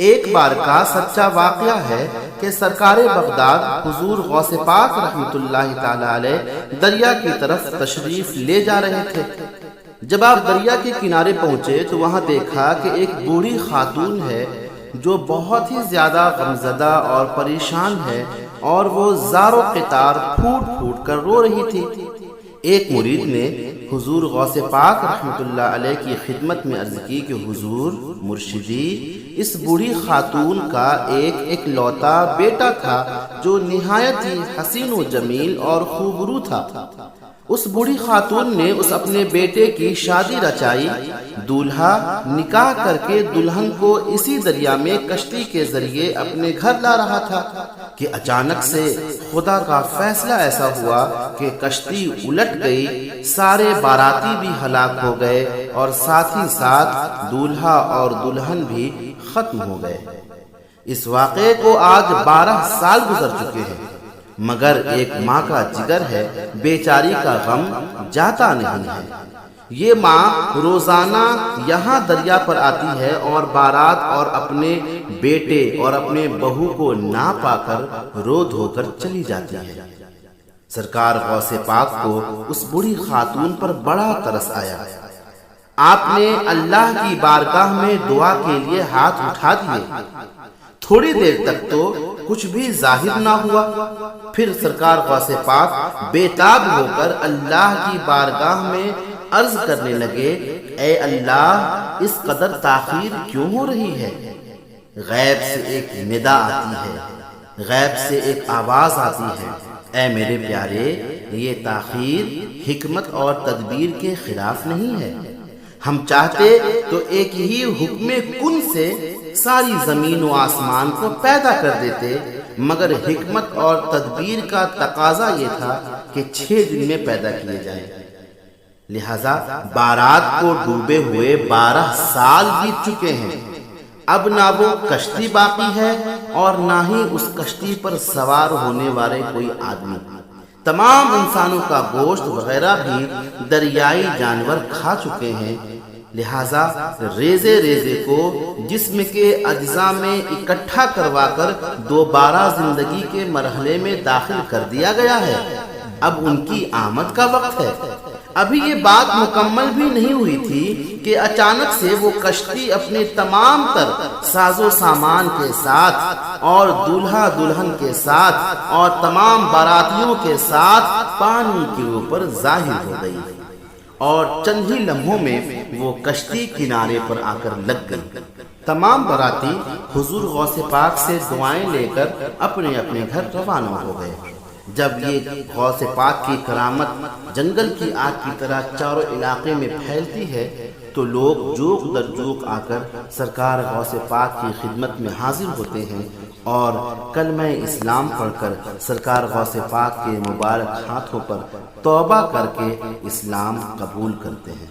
ایک بار کا سچا واقعہ ہے کہ سرکار بغداد حضور غوث پاک رحمت اللہ تعالی علیہ دریا کی طرف تشریف لے جا رہے تھے۔ جب آپ دریا کے کنارے پہنچے تو وہاں دیکھا کہ ایک بوڑھی خاتون ہے جو بہت ہی زیادہ غمزدہ اور پریشان ہے، اور وہ زار و قطار پھوٹ پھوٹ کر رو رہی تھی۔ ایک مرید نے حضور غوث پاک رحمت اللہ علیہ کی خدمت میں عرض کی کہ حضور مرشدی، اس بوڑھی خاتون کا ایک اکلوتا بیٹا تھا جو نہایت ہی حسین و جمیل اور خوبرو تھا۔ اس بوڑھی خاتون نے اس اپنے بیٹے کی شادی رچائی، دولہا نکاح کر کے دلہن کو اسی دریا میں کشتی کے ذریعے اپنے گھر لا رہا تھا کہ اچانک سے خدا کا فیصلہ ایسا ہوا کہ کشتی الٹ گئی، سارے باراتی بھی ہلاک ہو گئے اور ساتھ ہی ساتھ دولہا اور دلہن بھی ختم ہو گئے۔ اس واقعے کو آج 12 سال گزر چکے ہیں، مگر ایک ماں کا جگر ہے، بیچاری کا غم جاتا نہیں ہے۔ یہ ماں روزانہ یہاں دریا پر آتی ہے اور بارات اور اپنے بیٹے اور اپنے بہو کو نہ پا کر رو دھو کر چلی جاتی ہے۔ سرکار غوث پاک کو اس بوڑھی خاتون پر بڑا ترس آیا۔ آپ نے اللہ کی بارگاہ میں دعا کے لیے ہاتھ اٹھا دیے۔ تھوڑی دیر تک تو کچھ بھی ظاہر نہ ہوا، پھر سرکار غوث پاک بے تاب ہو کر اللہ کی بارگاہ میں عرض کرنے لگے، اے اللہ، اس قدر تاخیر کیوں ہو رہی ہے؟ غیب سے ایک ندا آتی ہے، غیب سے ایک آواز آتی ہے، اے میرے پیارے، یہ تاخیر حکمت اور تدبیر کے خلاف نہیں ہے۔ ہم چاہتے تو ایک ہی حکم کن سے ساری زمین و آسمان کو پیدا کر دیتے، مگر حکمت اور تدبیر کا تقاضا یہ تھا کہ 6 دن میں پیدا کیے جائیں۔ لہذا بارات کو ڈوبے ہوئے 12 سال بیت چکے ہیں۔ اب نہ وہ کشتی باقی ہے اور نہ ہی اس کشتی پر سوار ہونے والے کوئی آدمی۔ تمام انسانوں کا گوشت وغیرہ بھی دریائی جانور کھا چکے ہیں۔ لہذا ریزے ریزے کو جسم کے اجزاء میں اکٹھا کروا کر دوبارہ زندگی کے مرحلے میں داخل کر دیا گیا ہے۔ اب ان کی آمد کا وقت ہے۔ ابھی یہ بات مکمل بھی نہیں ہوئی تھی کہ اچانک سے وہ کشتی اپنے تمام تر ساز و سامان کے ساتھ اور دولہا دلہن کے ساتھ اور تمام باراتیوں کے ساتھ پانی کے اوپر ظاہر ہو گئی، اور چند ہی لمحوں میں وہ کشتی کنارے پر آ کر لگ گئی۔ تمام باراتی حضور غوث پاک سے دعائیں لے کر اپنے اپنے گھر روانہ ہو گئے۔ جب یہ غوث پاک کی کرامت جنگل کی آگ کی طرح چاروں علاقے میں پھیلتی ہے تو لوگ جوق در جوق آ کر سرکار غوث پاک کی خدمت میں حاضر ہوتے ہیں اور کلمہ اسلام پڑھ کر سرکار غوث پاک کے مبارک ہاتھوں پر توبہ کر کے اسلام قبول کرتے ہیں۔